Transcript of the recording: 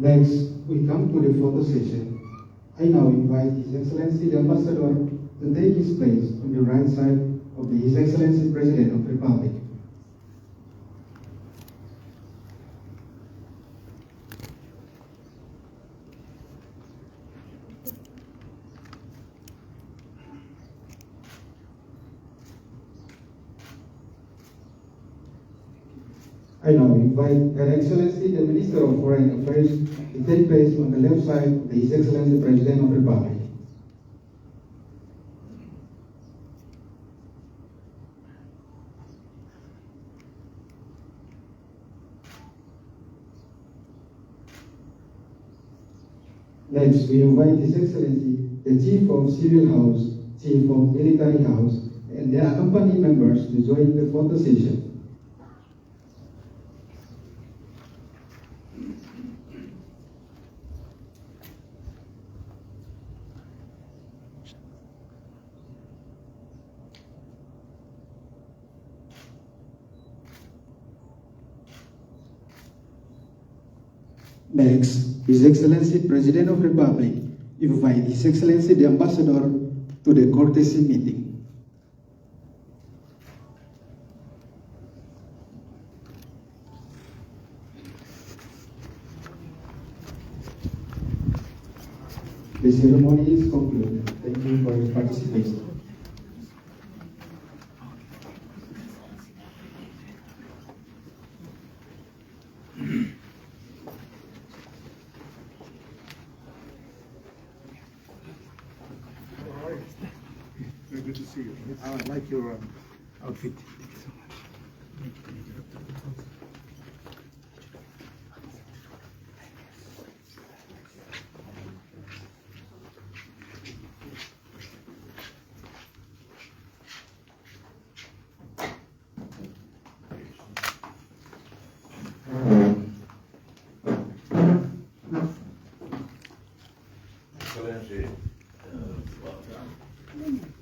Next, we come to the photo session. I now invite His Excellency the Ambassador to take his place on the right side of His Excellency President of the Republic. I now invite Her Excellency the Minister of Foreign Affairs to take place on the left side of His Excellency President of the Republic. Next, we invite His Excellency the Chief of Civil House, Chief of Military House, and their accompanying members to join the photo session. Next, His Excellency President of the Republic invite His Excellency the Ambassador to the courtesy meeting. The ceremony is concluded. Thank you for your participation. Very good to see you. I like your outfit. Thank you so much. Excellency, welcome.